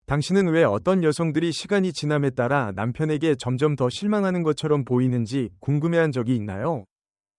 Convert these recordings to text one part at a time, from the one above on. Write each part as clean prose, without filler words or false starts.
당신은 왜 어떤 여성들이 시간이 지남에 따라 남편에게 점점 더 실망하는 것처럼 보이는지 궁금해한 적이 있나요?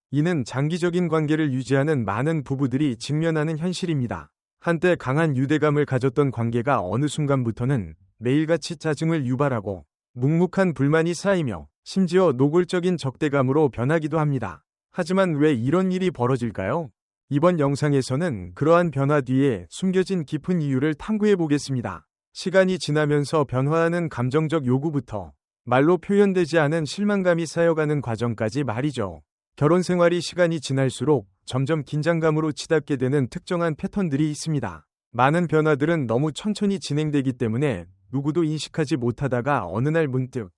이는 장기적인 관계를 유지하는 많은 부부들이 직면하는 현실입니다. 한때 강한 유대감을 가졌던 관계가 어느 순간부터는 매일같이 짜증을 유발하고 묵묵한 불만이 쌓이며 심지어 노골적인 적대감으로 변하기도 합니다. 하지만 왜 이런 일이 벌어질까요? 이번 영상에서는 그러한 변화 뒤에 숨겨진 깊은 이유를 탐구해 보겠습니다. 시간이 지나면서 변화하는 감정적 요구부터 말로 표현되지 않은 실망감이 쌓여가는 과정까지 말이죠. 결혼 생활이 시간이 지날수록 점점 긴장감으로 치닫게 되는 특정한 패턴들이 있습니다. 많은 변화들은 너무 천천히 진행되기 때문에 누구도 인식하지 못하다가 어느 날 문득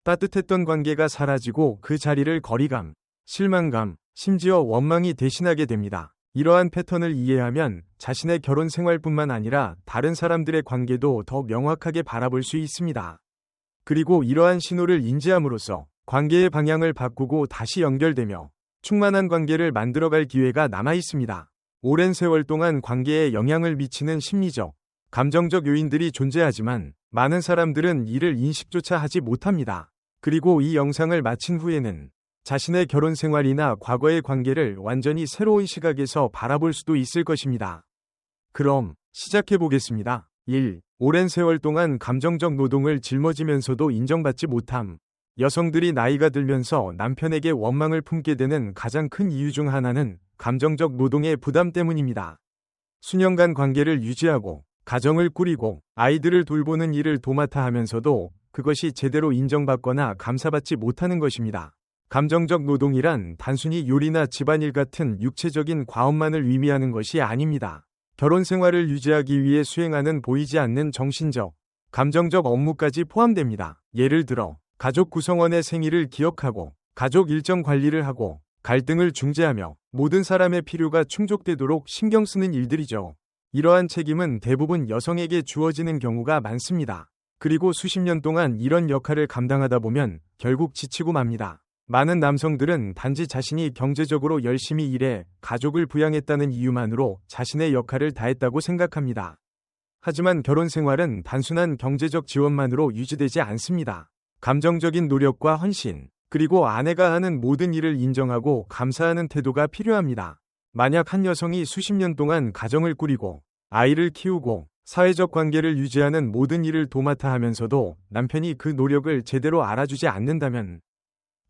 따뜻했던 관계가 사라지고 그 자리를 거리감, 실망감, 심지어 원망이 대신하게 됩니다. 이러한 패턴을 이해하면 자신의 결혼 생활뿐만 아니라 다른 사람들의 관계도 더 명확하게 바라볼 수 있습니다. 그리고 이러한 신호를 인지함으로써 관계의 방향을 바꾸고 다시 연결되며 충만한 관계를 만들어갈 기회가 남아 있습니다. 오랜 세월 동안 관계에 영향을 미치는 심리적, 감정적 요인들이 존재하지만 많은 사람들은 이를 인식조차 하지 못합니다. 그리고 이 영상을 마친 후에는 자신의 결혼 생활이나 과거의 관계를 완전히 새로운 시각에서 바라볼 수도 있을 것입니다. 그럼 시작해 보겠습니다. 1. 오랜 세월 동안 감정적 노동을 짊어지면서도 인정받지 못함. 여성들이 나이가 들면서 남편에게 원망을 품게 되는 가장 큰 이유 중 하나는 감정적 노동의 부담 때문입니다. 수년간 관계를 유지하고 가정을 꾸리고 아이들을 돌보는 일을 도맡아 하면서도 그것이 제대로 인정받거나 감사받지 못하는 것입니다. 감정적 노동이란 단순히 요리나 집안일 같은 육체적인 과업만을 의미하는 것이 아닙니다. 결혼 생활을 유지하기 위해 수행하는 보이지 않는 정신적, 감정적 업무까지 포함됩니다. 예를 들어 가족 구성원의 생일을 기억하고 가족 일정 관리를 하고 갈등을 중재하며 모든 사람의 필요가 충족되도록 신경 쓰는 일들이죠. 이러한 책임은 대부분 여성에게 주어지는 경우가 많습니다. 그리고 수십 년 동안 이런 역할을 감당하다 보면 결국 지치고 맙니다. 많은 남성들은 단지 자신이 경제적으로 열심히 일해 가족을 부양했다는 이유만으로 자신의 역할을 다했다고 생각합니다. 하지만 결혼 생활은 단순한 경제적 지원만으로 유지되지 않습니다. 감정적인 노력과 헌신, 그리고 아내가 하는 모든 일을 인정하고 감사하는 태도가 필요합니다. 만약 한 여성이 수십 년 동안 가정을 꾸리고 아이를 키우고 사회적 관계를 유지하는 모든 일을 도맡아 하면서도 남편이 그 노력을 제대로 알아주지 않는다면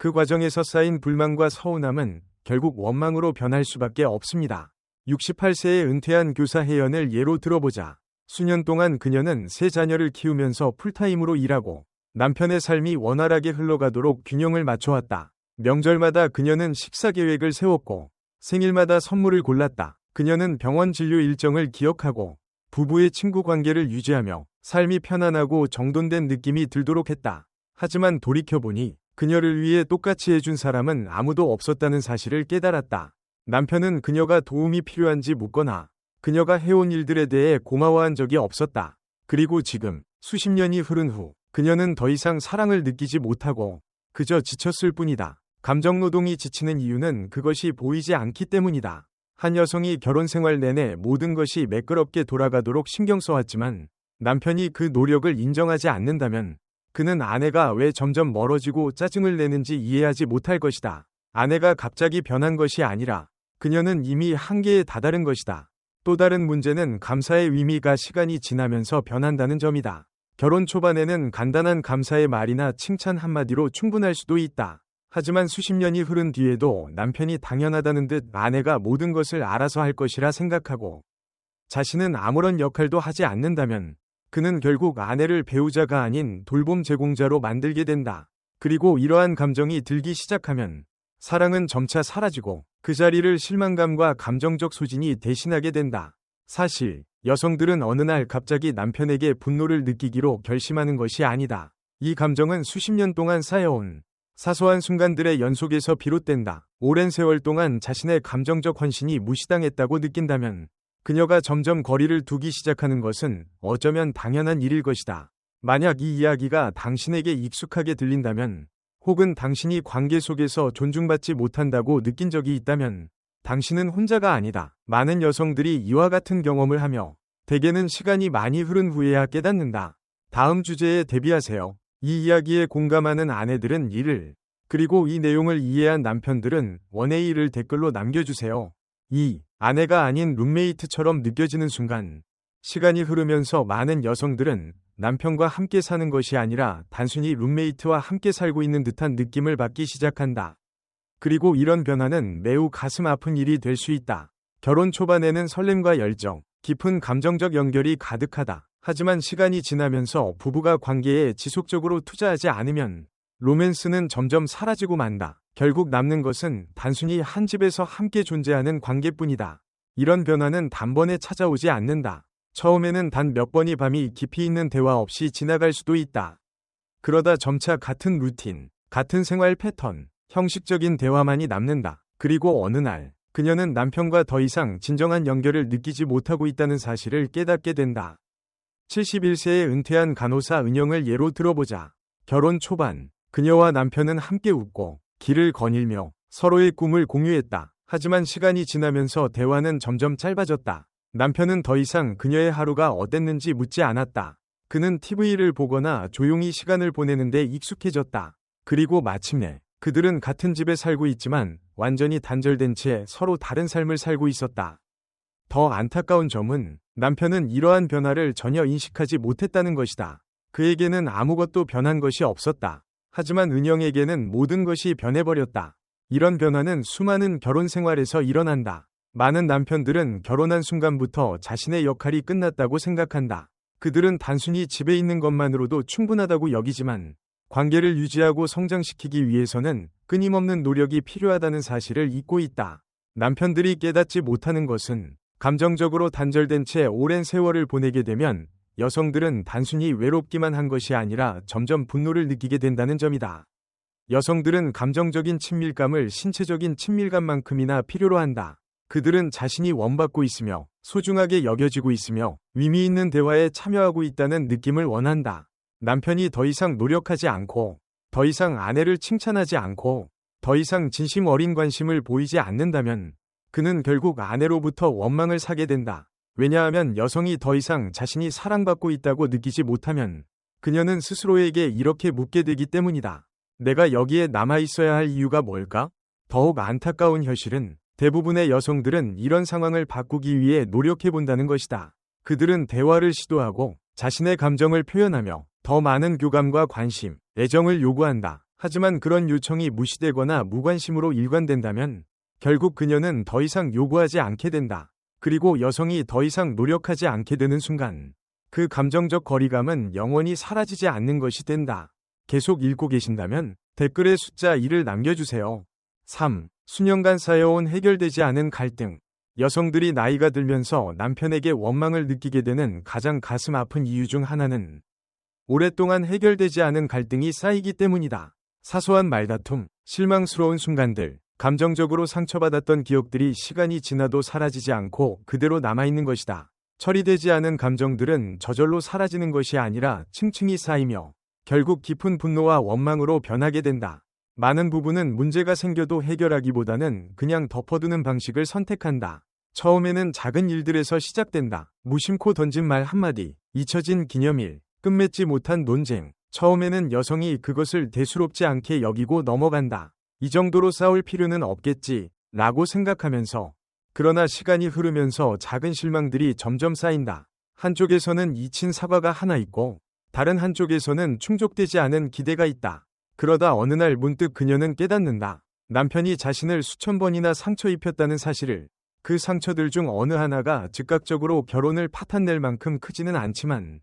그 과정에서 쌓인 불만과 서운함은 결국 원망으로 변할 수밖에 없습니다. 68세에 은퇴한 교사 혜연을 예로 들어보자. 수년 동안 그녀는 세 자녀를 키우면서 풀타임으로 일하고 남편의 삶이 원활하게 흘러가도록 균형을 맞춰왔다. 명절마다 그녀는 식사 계획을 세웠고 생일마다 선물을 골랐다. 그녀는 병원 진료 일정을 기억하고 부부의 친구 관계를 유지하며 삶이 편안하고 정돈된 느낌이 들도록 했다. 하지만 돌이켜보니 그녀를 위해 똑같이 해준 사람은 아무도 없었다는 사실을 깨달았다. 남편은 그녀가 도움이 필요한지 묻거나 그녀가 해온 일들에 대해 고마워한 적이 없었다. 그리고 지금 수십 년이 흐른 후 그녀는 더 이상 사랑을 느끼지 못하고 그저 지쳤을 뿐이다. 감정노동이 지치는 이유는 그것이 보이지 않기 때문이다. 한 여성이 결혼 생활 내내 모든 것이 매끄럽게 돌아가도록 신경 써왔지만 남편이 그 노력을 인정하지 않는다면 그는 아내가 왜 점점 멀어지고 짜증을 내는지 이해하지 못할 것이다. 아내가 갑자기 변한 것이 아니라 그녀는 이미 한계에 다다른 것이다. 또 다른 문제는 감사의 의미가 시간이 지나면서 변한다는 점이다. 결혼 초반에는 간단한 감사의 말이나 칭찬 한마디로 충분할 수도 있다. 하지만 수십 년이 흐른 뒤에도 남편이 당연하다는 듯 아내가 모든 것을 알아서 할 것이라 생각하고 자신은 아무런 역할도 하지 않는다면 그는 결국 아내를 배우자가 아닌 돌봄 제공자로 만들게 된다. 그리고 이러한 감정이 들기 시작하면 사랑은 점차 사라지고 그 자리를 실망감과 감정적 소진이 대신하게 된다. 사실 여성들은 어느 날 갑자기 남편에게 분노를 느끼기로 결심하는 것이 아니다. 이 감정은 수십 년 동안 쌓여온 사소한 순간들의 연속에서 비롯된다. 오랜 세월 동안 자신의 감정적 헌신이 무시당했다고 느낀다면 그녀가 점점 거리를 두기 시작하는 것은 어쩌면 당연한 일일 것이다. 만약 이 이야기가 당신에게 익숙하게 들린다면 혹은 당신이 관계 속에서 존중받지 못한다고 느낀 적이 있다면 당신은 혼자가 아니다. 많은 여성들이 이와 같은 경험을 하며 대개는 시간이 많이 흐른 후에야 깨닫는다. 다음 주제에 대비하세요. 이 이야기에 공감하는 아내들은 1을, 그리고 이 내용을 이해한 남편들은 1을 댓글로 남겨주세요. 2. 아내가 아닌 룸메이트처럼 느껴지는 순간. 시간이 흐르면서 많은 여성들은 남편과 함께 사는 것이 아니라 단순히 룸메이트와 함께 살고 있는 듯한 느낌을 받기 시작한다. 그리고 이런 변화는 매우 가슴 아픈 일이 될 수 있다. 결혼 초반에는 설렘과 열정, 깊은 감정적 연결이 가득하다. 하지만 시간이 지나면서 부부가 관계에 지속적으로 투자하지 않으면 로맨스는 점점 사라지고 만다. 결국 남는 것은 단순히 한 집에서 함께 존재하는 관계뿐이다. 이런 변화는 단번에 찾아오지 않는다. 처음에는 단 몇 번의 밤이 깊이 있는 대화 없이 지나갈 수도 있다. 그러다 점차 같은 루틴, 같은 생활 패턴, 형식적인 대화만이 남는다. 그리고 어느 날 그녀는 남편과 더 이상 진정한 연결을 느끼지 못하고 있다는 사실을 깨닫게 된다. 71세에 은퇴한 간호사 은영을 예로 들어보자. 결혼 초반, 그녀와 남편은 함께 웃고 길을 거닐며 서로의 꿈을 공유했다. 하지만 시간이 지나면서 대화는 점점 짧아졌다. 남편은 더 이상 그녀의 하루가 어땠는지 묻지 않았다. 그는 TV를 보거나 조용히 시간을 보내는데 익숙해졌다. 그리고 마침내 그들은 같은 집에 살고 있지만 완전히 단절된 채 서로 다른 삶을 살고 있었다. 더 안타까운 점은 남편은 이러한 변화를 전혀 인식하지 못했다는 것이다. 그에게는 아무것도 변한 것이 없었다. 하지만 은영에게는 모든 것이 변해버렸다. 이런 변화는 수많은 결혼 생활에서 일어난다. 많은 남편들은 결혼한 순간부터 자신의 역할이 끝났다고 생각한다. 그들은 단순히 집에 있는 것만으로도 충분하다고 여기지만 관계를 유지하고 성장시키기 위해서는 끊임없는 노력이 필요하다는 사실을 잊고 있다. 남편들이 깨닫지 못하는 것은 감정적으로 단절된 채 오랜 세월을 보내게 되면 여성들은 단순히 외롭기만 한 것이 아니라 점점 분노를 느끼게 된다는 점이다. 여성들은 감정적인 친밀감을 신체적인 친밀감만큼이나 필요로 한다. 그들은 자신이 원받고 있으며 소중하게 여겨지고 있으며 의미 있는 대화에 참여하고 있다는 느낌을 원한다. 남편이 더 이상 노력하지 않고 더 이상 아내를 칭찬하지 않고 더 이상 진심 어린 관심을 보이지 않는다면 그는 결국 아내로부터 원망을 사게 된다. 왜냐하면 여성이 더 이상 자신이 사랑받고 있다고 느끼지 못하면 그녀는 스스로에게 이렇게 묻게 되기 때문이다. 내가 여기에 남아있어야 할 이유가 뭘까? 더욱 안타까운 현실은 대부분의 여성들은 이런 상황을 바꾸기 위해 노력해본다는 것이다. 그들은 대화를 시도하고 자신의 감정을 표현하며 더 많은 교감과 관심, 애정을 요구한다. 하지만 그런 요청이 무시되거나 무관심으로 일관된다면 결국 그녀는 더 이상 요구하지 않게 된다. 그리고 여성이 더 이상 노력하지 않게 되는 순간 그 감정적 거리감은 영원히 사라지지 않는 것이 된다. 계속 읽고 계신다면 댓글에 숫자 1을 남겨주세요. 3. 수년간 쌓여온 해결되지 않은 갈등. 여성들이 나이가 들면서 남편에게 원망을 느끼게 되는 가장 가슴 아픈 이유 중 하나는 오랫동안 해결되지 않은 갈등이 쌓이기 때문이다. 사소한 말다툼, 실망스러운 순간들, 감정적으로 상처받았던 기억들이 시간이 지나도 사라지지 않고 그대로 남아있는 것이다. 처리되지 않은 감정들은 저절로 사라지는 것이 아니라 층층이 쌓이며 결국 깊은 분노와 원망으로 변하게 된다. 많은 부부는 문제가 생겨도 해결하기보다는 그냥 덮어두는 방식을 선택한다. 처음에는 작은 일들에서 시작된다. 무심코 던진 말 한마디, 잊혀진 기념일, 끝맺지 못한 논쟁. 처음에는 여성이 그것을 대수롭지 않게 여기고 넘어간다. 이 정도로 싸울 필요는 없겠지 라고 생각하면서. 그러나 시간이 흐르면서 작은 실망들이 점점 쌓인다. 한쪽에서는 잊힌 사과가 하나 있고 다른 한쪽에서는 충족되지 않은 기대가 있다. 그러다 어느 날 문득 그녀는 깨닫는다. 남편이 자신을 수천 번이나 상처 입혔다는 사실을. 그 상처들 중 어느 하나가 즉각적으로 결혼을 파탄낼 만큼 크지는 않지만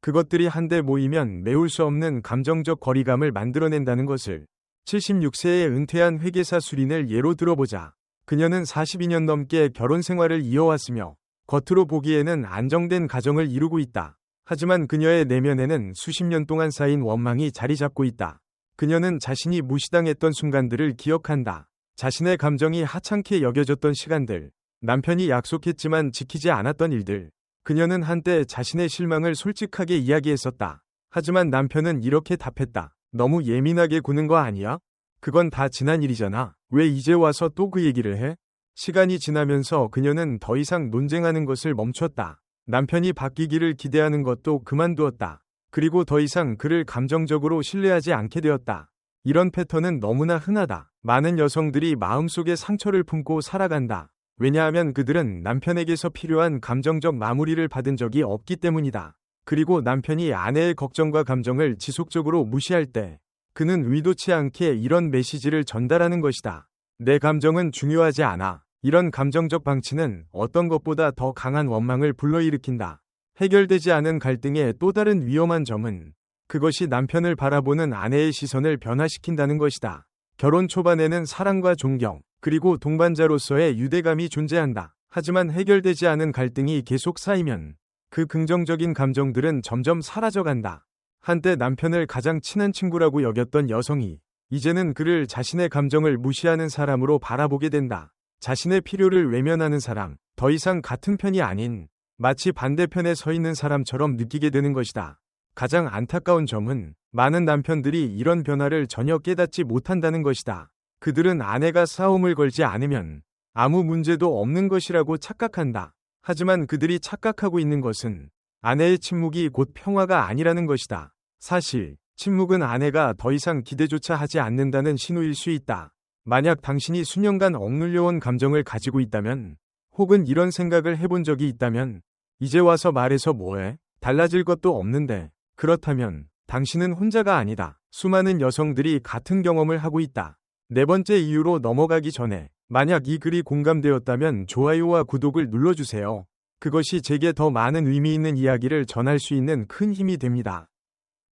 그것들이 한데 모이면 메울 수 없는 감정적 거리감을 만들어낸다는 것을. 76세에 은퇴한 회계사 수린을 예로 들어보자. 그녀는 42년 넘게 결혼 생활을 이어왔으며 겉으로 보기에는 안정된 가정을 이루고 있다. 하지만 그녀의 내면에는 수십 년 동안 쌓인 원망이 자리 잡고 있다. 그녀는 자신이 무시당했던 순간들을 기억한다. 자신의 감정이 하찮게 여겨졌던 시간들, 남편이 약속했지만 지키지 않았던 일들. 그녀는 한때 자신의 실망을 솔직하게 이야기했었다. 하지만 남편은 이렇게 답했다. 너무 예민하게 구는 거 아니야? 그건 다 지난 일이잖아. 왜 이제 와서 또 그 얘기를 해? 시간이 지나면서 그녀는 더 이상 논쟁하는 것을 멈췄다. 남편이 바뀌기를 기대하는 것도 그만두었다. 그리고 더 이상 그를 감정적으로 신뢰하지 않게 되었다. 이런 패턴은 너무나 흔하다. 많은 여성들이 마음속에 상처를 품고 살아간다. 왜냐하면 그들은 남편에게서 필요한 감정적 마무리를 받은 적이 없기 때문이다. 그리고 남편이 아내의 걱정과 감정을 지속적으로 무시할 때 그는 의도치 않게 이런 메시지를 전달하는 것이다. 내 감정은 중요하지 않아. 이런 감정적 방치는 어떤 것보다 더 강한 원망을 불러일으킨다. 해결되지 않은 갈등의 또 다른 위험한 점은 그것이 남편을 바라보는 아내의 시선을 변화시킨다는 것이다. 결혼 초반에는 사랑과 존경, 그리고 동반자로서의 유대감이 존재한다. 하지만 해결되지 않은 갈등이 계속 쌓이면 그 긍정적인 감정들은 점점 사라져간다. 한때 남편을 가장 친한 친구라고 여겼던 여성이 이제는 그를 자신의 감정을 무시하는 사람으로 바라보게 된다. 자신의 필요를 외면하는 사람, 더 이상 같은 편이 아닌 마치 반대편에 서 있는 사람처럼 느끼게 되는 것이다. 가장 안타까운 점은 많은 남편들이 이런 변화를 전혀 깨닫지 못한다는 것이다. 그들은 아내가 싸움을 걸지 않으면 아무 문제도 없는 것이라고 착각한다. 하지만 그들이 착각하고 있는 것은 아내의 침묵이 곧 평화가 아니라는 것이다. 사실 침묵은 아내가 더 이상 기대조차 하지 않는다는 신호일 수 있다. 만약 당신이 수년간 억눌려온 감정을 가지고 있다면, 혹은 이런 생각을 해본 적이 있다면 이제 와서 말해서 뭐해? 달라질 것도 없는데. 그렇다면 당신은 혼자가 아니다. 수많은 여성들이 같은 경험을 하고 있다. 네 번째 이유로 넘어가기 전에 만약 이 글이 공감되었다면 좋아요와 구독을 눌러주세요. 그것이 제게 더 많은 의미 있는 이야기를 전할 수 있는 큰 힘이 됩니다.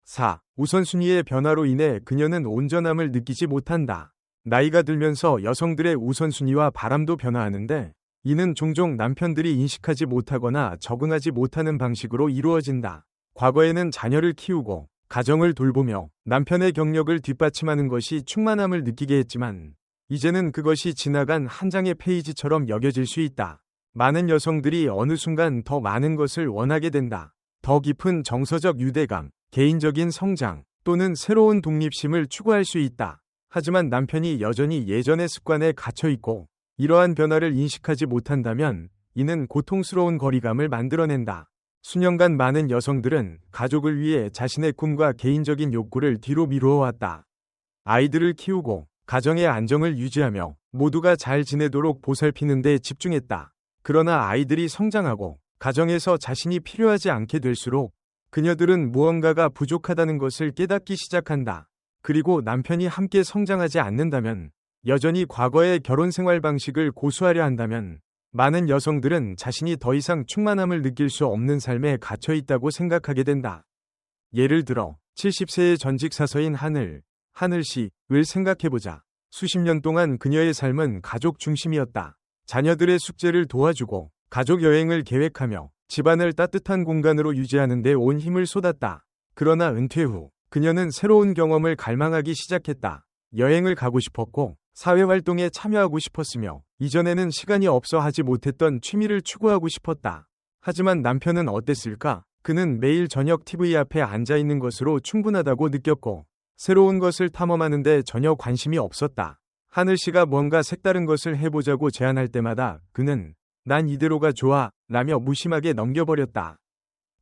4. 우선순위의 변화로 인해 그녀는 온전함을 느끼지 못한다. 나이가 들면서 여성들의 우선순위와 바람도 변화하는데 이는 종종 남편들이 인식하지 못하거나 적응하지 못하는 방식으로 이루어진다. 과거에는 자녀를 키우고 가정을 돌보며 남편의 경력을 뒷받침하는 것이 충만함을 느끼게 했지만 이제는 그것이 지나간 한 장의 페이지처럼 여겨질 수 있다. 많은 여성들이 어느 순간 더 많은 것을 원하게 된다. 더 깊은 정서적 유대감, 개인적인 성장 또는 새로운 독립심을 추구할 수 있다. 하지만 남편이 여전히 예전의 습관에 갇혀 있고 이러한 변화를 인식하지 못한다면 이는 고통스러운 거리감을 만들어낸다. 수년간 많은 여성들은 가족을 위해 자신의 꿈과 개인적인 욕구를 뒤로 미루어왔다. 아이들을 키우고 가정의 안정을 유지하며 모두가 잘 지내도록 보살피는 데 집중했다. 그러나 아이들이 성장하고 가정에서 자신이 필요하지 않게 될수록 그녀들은 무언가가 부족하다는 것을 깨닫기 시작한다. 그리고 남편이 함께 성장하지 않는다면, 여전히 과거의 결혼 생활 방식을 고수하려 한다면 많은 여성들은 자신이 더 이상 충만함을 느낄 수 없는 삶에 갇혀 있다고 생각하게 된다. 예를 들어 70세의 전직 사서인 하늘씨을 생각해보자. 수십 년 동안 그녀의 삶은 가족 중심이었다. 자녀들의 숙제를 도와주고 가족 여행을 계획하며 집안을 따뜻한 공간으로 유지하는 데 온 힘을 쏟았다. 그러나 은퇴 후 그녀는 새로운 경험을 갈망하기 시작했다. 여행을 가고 싶었고 사회활동에 참여하고 싶었으며 이전에는 시간이 없어 하지 못했던 취미를 추구하고 싶었다. 하지만 남편은 어땠을까? 그는 매일 저녁 TV 앞에 앉아 있는 것으로 충분하다고 느꼈고 새로운 것을 탐험하는데 전혀 관심이 없었다. 하늘씨가 뭔가 색다른 것을 해보자고 제안할 때마다 그는 난 이대로가 좋아 라며 무심하게 넘겨버렸다.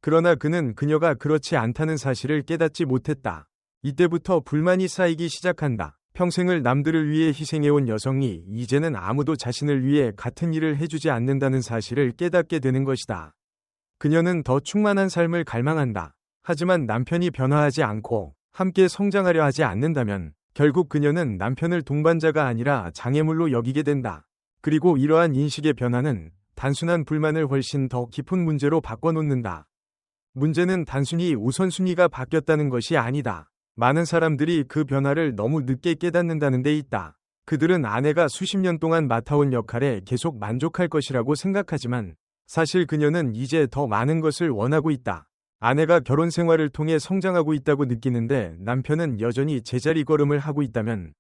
그러나 그는 그녀가 그렇지 않다는 사실을 깨닫지 못했다. 이때부터 불만이 쌓이기 시작한다. 평생을 남들을 위해 희생해온 여성이 이제는 아무도 자신을 위해 같은 일을 해주지 않는다는 사실을 깨닫게 되는 것이다. 그녀는 더 충만한 삶을 갈망한다. 하지만 남편이 변화하지 않고 함께 성장하려 하지 않는다면 결국 그녀는 남편을 동반자가 아니라 장애물로 여기게 된다. 그리고 이러한 인식의 변화는 단순한 불만을 훨씬 더 깊은 문제로 바꿔놓는다. 문제는 단순히 우선순위가 바뀌었다는 것이 아니다. 많은 사람들이 그 변화를 너무 늦게 깨닫는다는 데 있다. 그들은 아내가 수십 년 동안 맡아온 역할에 계속 만족할 것이라고 생각하지만 사실 그녀는 이제 더 많은 것을 원하고 있다. 아내가 결혼 생활을 통해 성장하고 있다고 느끼는데 남편은 여전히 제자리 걸음을 하고 있다면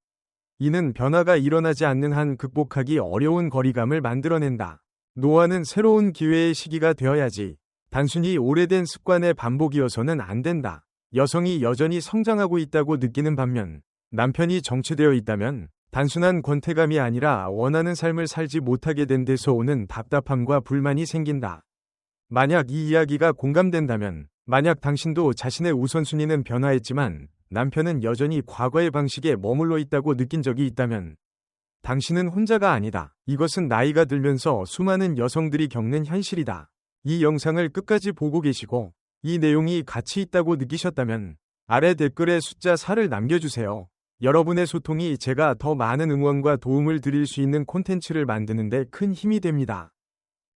이는 변화가 일어나지 않는 한 극복하기 어려운 거리감을 만들어낸다. 노화는 새로운 기회의 시기가 되어야지 단순히 오래된 습관의 반복이어서는 안 된다. 여성이 여전히 성장하고 있다고 느끼는 반면 남편이 정체되어 있다면 단순한 권태감이 아니라 원하는 삶을 살지 못하게 된 데서 오는 답답함과 불만이 생긴다. 만약 이 이야기가 공감된다면, 만약 당신도 자신의 우선순위는 변화했지만 남편은 여전히 과거의 방식에 머물러 있다고 느낀 적이 있다면, 당신은 혼자가 아니다. 이것은 나이가 들면서 수많은 여성들이 겪는 현실이다. 이 영상을 끝까지 보고 계시고 이 내용이 가치 있다고 느끼셨다면 아래 댓글에 숫자 4를 남겨주세요. 여러분의 소통이 제가 더 많은 응원과 도움을 드릴 수 있는 콘텐츠를 만드는 데 큰 힘이 됩니다.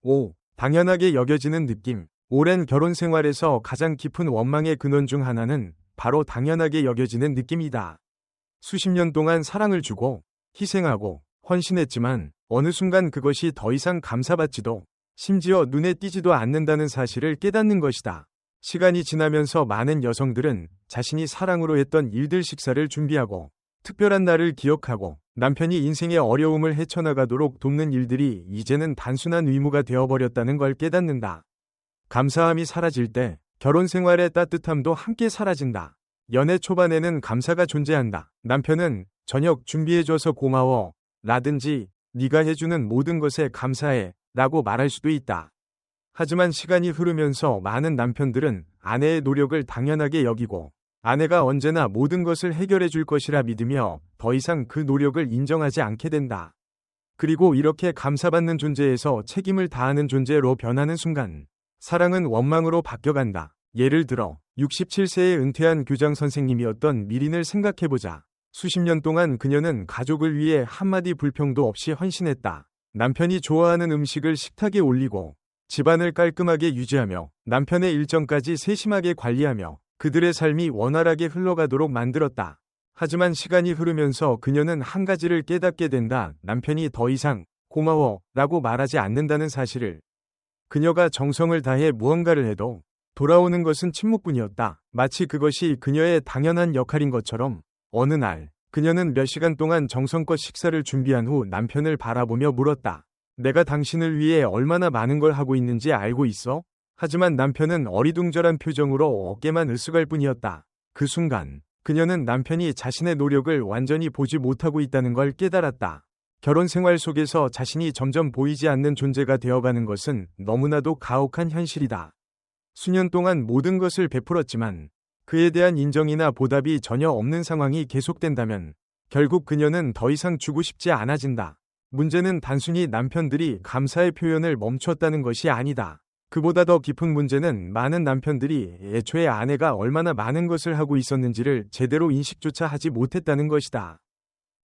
5. 당연하게 여겨지는 느낌. 오랜 결혼 생활에서 가장 깊은 원망의 근원 중 하나는 바로 당연하게 여겨지는 느낌이다. 수십 년 동안 사랑을 주고 희생하고 헌신했지만 어느 순간 그것이 더 이상 감사받지도 심지어 눈에 띄지도 않는다는 사실을 깨닫는 것이다. 시간이 지나면서 많은 여성들은 자신이 사랑으로 했던 일들 식사를 준비하고 특별한 날을 기억하고 남편이 인생의 어려움을 헤쳐나가도록 돕는 일들이 이제는 단순한 의무가 되어버렸다는 걸 깨닫는다. 감사함이 사라질 때 결혼 생활의 따뜻함도 함께 사라진다. 연애 초반에는 감사가 존재한다. 남편은 저녁 준비해줘서 고마워 라든지 네가 해주는 모든 것에 감사해 라고 말할 수도 있다. 하지만 시간이 흐르면서 많은 남편들은 아내의 노력을 당연하게 여기고 아내가 언제나 모든 것을 해결해 줄 것이라 믿으며 더 이상 그 노력을 인정하지 않게 된다. 그리고 이렇게 감사받는 존재에서 책임을 다하는 존재로 변하는 순간 사랑은 원망으로 바뀌어간다. 예를 들어 67세에 은퇴한 교장 선생님이었던 미린을 생각해보자. 수십 년 동안 그녀는 가족을 위해 한마디 불평도 없이 헌신했다. 남편이 좋아하는 음식을 식탁에 올리고 집안을 깔끔하게 유지하며 남편의 일정까지 세심하게 관리하며 그들의 삶이 원활하게 흘러가도록 만들었다. 하지만 시간이 흐르면서 그녀는 한 가지를 깨닫게 된다. 남편이 더 이상 고마워 라고 말하지 않는다는 사실을. 그녀가 정성을 다해 무언가를 해도 돌아오는 것은 침묵뿐이었다. 마치 그것이 그녀의 당연한 역할인 것처럼 어느 날 그녀는 몇 시간 동안 정성껏 식사를 준비한 후 남편을 바라보며 물었다. 내가 당신을 위해 얼마나 많은 걸 하고 있는지 알고 있어? 하지만 남편은 어리둥절한 표정으로 어깨만 으쓱할 뿐이었다. 그 순간 그녀는 남편이 자신의 노력을 완전히 보지 못하고 있다는 걸 깨달았다. 결혼 생활 속에서 자신이 점점 보이지 않는 존재가 되어가는 것은 너무나도 가혹한 현실이다. 수년 동안 모든 것을 베풀었지만 그에 대한 인정이나 보답이 전혀 없는 상황이 계속된다면 결국 그녀는 더 이상 주고 싶지 않아진다. 문제는 단순히 남편들이 감사의 표현을 멈췄다는 것이 아니다. 그보다 더 깊은 문제는 많은 남편들이 애초에 아내가 얼마나 많은 것을 하고 있었는지를 제대로 인식조차 하지 못했다는 것이다.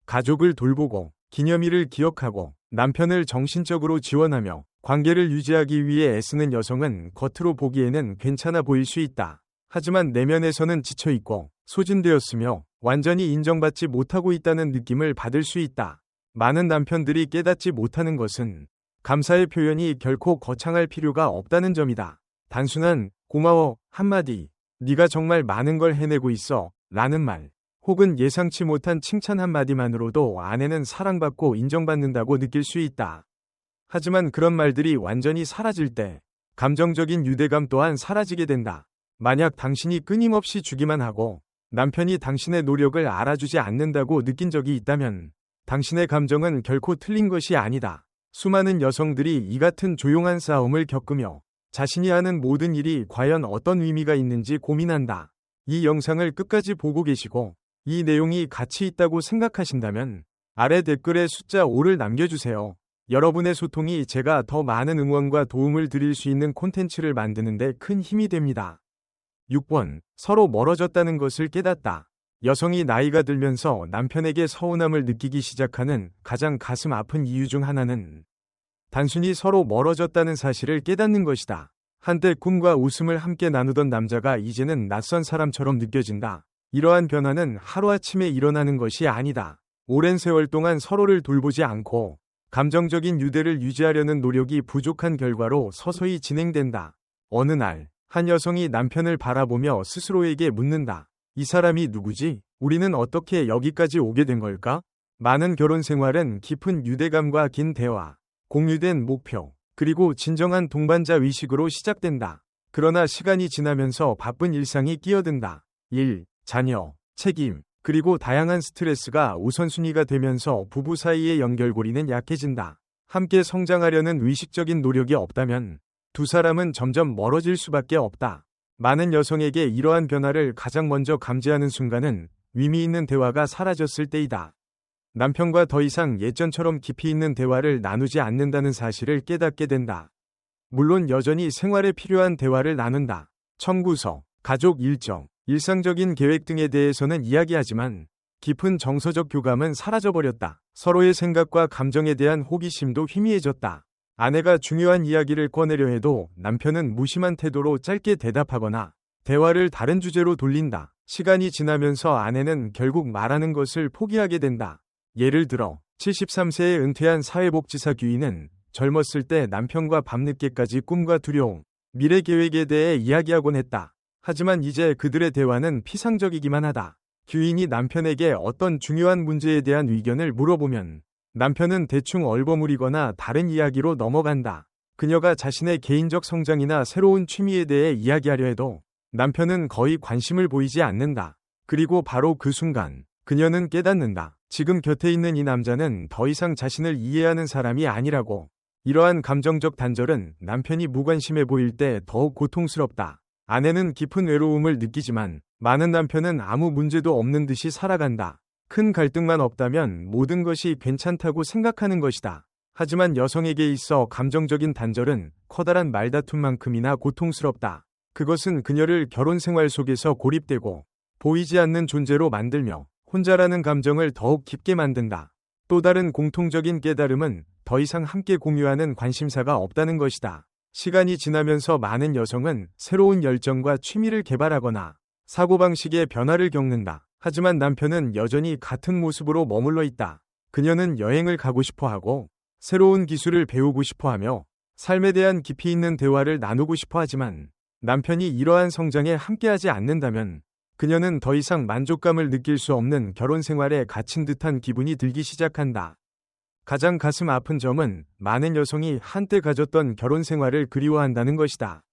가족을 돌보고 기념일을 기억하고 남편을 정신적으로 지원하며 관계를 유지하기 위해 애쓰는 여성은 겉으로 보기에는 괜찮아 보일 수 있다. 하지만 내면에서는 지쳐있고 소진되었으며 완전히 인정받지 못하고 있다는 느낌을 받을 수 있다. 많은 남편들이 깨닫지 못하는 것은 감사의 표현이 결코 거창할 필요가 없다는 점이다. 단순한 고마워 한마디, 네가 정말 많은 걸 해내고 있어 라는 말, 혹은 예상치 못한 칭찬 한마디만으로도 아내는 사랑받고 인정받는다고 느낄 수 있다. 하지만 그런 말들이 완전히 사라질 때 감정적인 유대감 또한 사라지게 된다. 만약 당신이 끊임없이 주기만 하고 남편이 당신의 노력을 알아주지 않는다고 느낀 적이 있다면 당신의 감정은 결코 틀린 것이 아니다. 수많은 여성들이 이 같은 조용한 싸움을 겪으며 자신이 하는 모든 일이 과연 어떤 의미가 있는지 고민한다. 이 영상을 끝까지 보고 계시고 이 내용이 가치 있다고 생각하신다면 아래 댓글에 숫자 5를 남겨주세요. 여러분의 소통이 제가 더 많은 응원과 도움을 드릴 수 있는 콘텐츠를 만드는 데 큰 힘이 됩니다. 6번. 서로 멀어졌다는 것을 깨닫다. 여성이 나이가 들면서 남편에게 서운함을 느끼기 시작하는 가장 가슴 아픈 이유 중 하나는 단순히 서로 멀어졌다는 사실을 깨닫는 것이다. 한때 꿈과 웃음을 함께 나누던 남자가 이제는 낯선 사람처럼 느껴진다. 이러한 변화는 하루아침에 일어나는 것이 아니다. 오랜 세월 동안 서로를 돌보지 않고 감정적인 유대를 유지하려는 노력이 부족한 결과로 서서히 진행된다. 어느 날, 한 여성이 남편을 바라보며 스스로에게 묻는다. 이 사람이 누구지? 우리는 어떻게 여기까지 오게 된 걸까? 많은 결혼 생활은 깊은 유대감과 긴 대화, 공유된 목표, 그리고 진정한 동반자 의식으로 시작된다. 그러나 시간이 지나면서 바쁜 일상이 끼어든다. 일, 자녀, 책임, 그리고 다양한 스트레스가 우선순위가 되면서 부부 사이의 연결고리는 약해진다. 함께 성장하려는 의식적인 노력이 없다면 두 사람은 점점 멀어질 수밖에 없다. 많은 여성에게 이러한 변화를 가장 먼저 감지하는 순간은 의미 있는 대화가 사라졌을 때이다. 남편과 더 이상 예전처럼 깊이 있는 대화를 나누지 않는다는 사실을 깨닫게 된다. 물론 여전히 생활에 필요한 대화를 나눈다. 청구서, 가족 일정, 일상적인 계획 등에 대해서는 이야기하지만 깊은 정서적 교감은 사라져버렸다. 서로의 생각과 감정에 대한 호기심도 희미해졌다. 아내가 중요한 이야기를 꺼내려 해도 남편은 무심한 태도로 짧게 대답하거나 대화를 다른 주제로 돌린다. 시간이 지나면서 아내는 결국 말하는 것을 포기하게 된다. 예를 들어 73세에 은퇴한 사회복지사 규인은 젊었을 때 남편과 밤늦게까지 꿈과 두려움, 미래 계획에 대해 이야기하곤 했다. 하지만 이제 그들의 대화는 피상적이기만 하다. 규인이 남편에게 어떤 중요한 문제에 대한 의견을 물어보면 남편은 대충 얼버무리거나 다른 이야기로 넘어간다. 그녀가 자신의 개인적 성장이나 새로운 취미에 대해 이야기하려 해도 남편은 거의 관심을 보이지 않는다. 그리고 바로 그 순간 그녀는 깨닫는다. 지금 곁에 있는 이 남자는 더 이상 자신을 이해하는 사람이 아니라고. 이러한 감정적 단절은 남편이 무관심해 보일 때 더욱 고통스럽다. 아내는 깊은 외로움을 느끼지만 많은 남편은 아무 문제도 없는 듯이 살아간다. 큰 갈등만 없다면 모든 것이 괜찮다고 생각하는 것이다. 하지만 여성에게 있어 감정적인 단절은 커다란 말다툼만큼이나 고통스럽다. 그것은 그녀를 결혼 생활 속에서 고립되고 보이지 않는 존재로 만들며 혼자라는 감정을 더욱 깊게 만든다. 또 다른 공통적인 깨달음은 더 이상 함께 공유하는 관심사가 없다는 것이다. 시간이 지나면서 많은 여성은 새로운 열정과 취미를 개발하거나 사고방식의 변화를 겪는다. 하지만 남편은 여전히 같은 모습으로 머물러 있다. 그녀는 여행을 가고 싶어 하고 새로운 기술을 배우고 싶어 하며 삶에 대한 깊이 있는 대화를 나누고 싶어 하지만 남편이 이러한 성장에 함께하지 않는다면 그녀는 더 이상 만족감을 느낄 수 없는 결혼 생활에 갇힌 듯한 기분이 들기 시작한다. 가장 가슴 아픈 점은 많은 여성이 한때 가졌던 결혼 생활을 그리워한다는 것이다.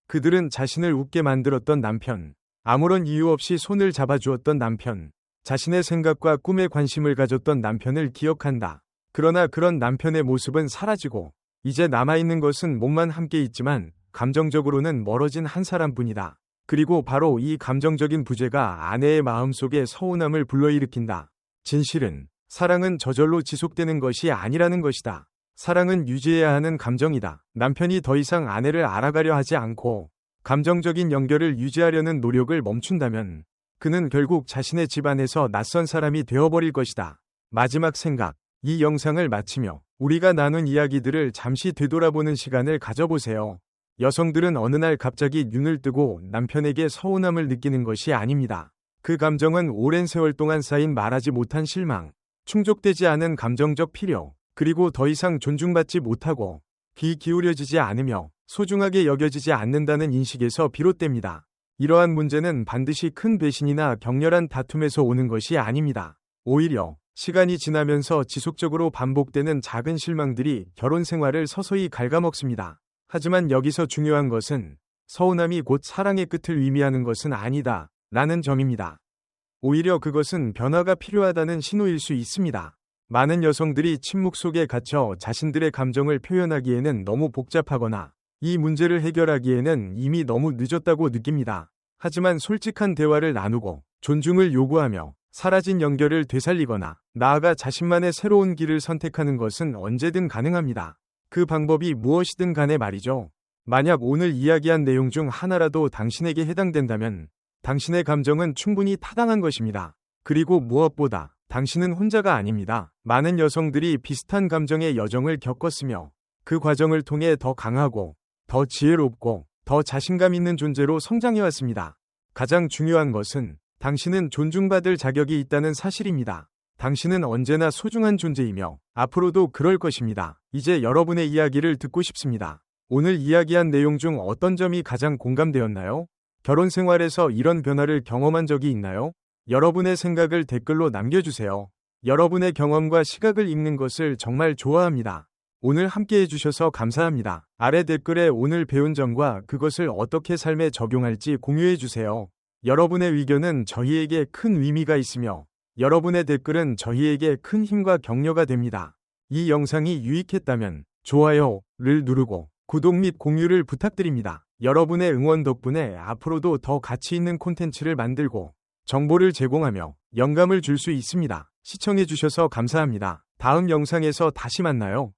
그들은 자신을 웃게 만들었던 남편, 아무런 이유 없이 손을 잡아주었던 남편, 자신의 생각과 꿈에 관심을 가졌던 남편을 기억한다. 그러나 그런 남편의 모습은 사라지고 이제 남아있는 것은 몸만 함께 있지만 감정적으로는 멀어진 한 사람뿐이다. 그리고 바로 이 감정적인 부재가 아내의 마음속에 서운함을 불러일으킨다. 진실은 사랑은 저절로 지속되는 것이 아니라는 것이다. 사랑은 유지해야 하는 감정이다. 남편이 더 이상 아내를 알아가려 하지 않고 감정적인 연결을 유지하려는 노력을 멈춘다면 그는 결국 자신의 집안에서 낯선 사람이 되어버릴 것이다. 마지막 생각. 이 영상을 마치며 우리가 나눈 이야기들을 잠시 되돌아보는 시간을 가져보세요. 여성들은 어느 날 갑자기 눈을 뜨고 남편에게 서운함을 느끼는 것이 아닙니다. 그 감정은 오랜 세월 동안 쌓인 말하지 못한 실망, 충족되지 않은 감정적 필요, 그리고 더 이상 존중받지 못하고 귀 기울여지지 않으며 소중하게 여겨지지 않는다는 인식에서 비롯됩니다. 이러한 문제는 반드시 큰 배신이나 격렬한 다툼에서 오는 것이 아닙니다. 오히려 시간이 지나면서 지속적으로 반복되는 작은 실망들이 결혼 생활을 서서히 갉아먹습니다. 하지만 여기서 중요한 것은 서운함이 곧 사랑의 끝을 의미하는 것은 아니다 라는 점입니다. 오히려 그것은 변화가 필요하다는 신호일 수 있습니다. 많은 여성들이 침묵 속에 갇혀 자신들의 감정을 표현하기에는 너무 복잡하거나 이 문제를 해결하기에는 이미 너무 늦었다고 느낍니다. 하지만 솔직한 대화를 나누고 존중을 요구하며 사라진 연결을 되살리거나 나아가 자신만의 새로운 길을 선택하는 것은 언제든 가능합니다. 그 방법이 무엇이든 간에 말이죠. 만약 오늘 이야기한 내용 중 하나라도 당신에게 해당된다면 당신의 감정은 충분히 타당한 것입니다. 그리고 무엇보다 당신은 혼자가 아닙니다. 많은 여성들이 비슷한 감정의 여정을 겪었으며 그 과정을 통해 더 강하고 더 지혜롭고 더 자신감 있는 존재로 성장해왔습니다. 가장 중요한 것은 당신은 존중받을 자격이 있다는 사실입니다. 당신은 언제나 소중한 존재이며 앞으로도 그럴 것입니다. 이제 여러분의 이야기를 듣고 싶습니다. 오늘 이야기한 내용 중 어떤 점이 가장 공감되었나요? 결혼 생활에서 이런 변화를 경험한 적이 있나요? 여러분의 생각을 댓글로 남겨주세요. 여러분의 경험과 시각을 읽는 것을 정말 좋아합니다. 오늘 함께 해주셔서 감사합니다. 아래 댓글에 오늘 배운 점과 그것을 어떻게 삶에 적용할지 공유해주세요. 여러분의 의견은 저희에게 큰 의미가 있으며 여러분의 댓글은 저희에게 큰 힘과 격려가 됩니다. 이 영상이 유익했다면 좋아요를 누르고 구독 및 공유를 부탁드립니다. 여러분의 응원 덕분에 앞으로도 더 가치 있는 콘텐츠를 만들고 정보를 제공하며 영감을 줄 수 있습니다. 시청해주셔서 감사합니다. 다음 영상에서 다시 만나요.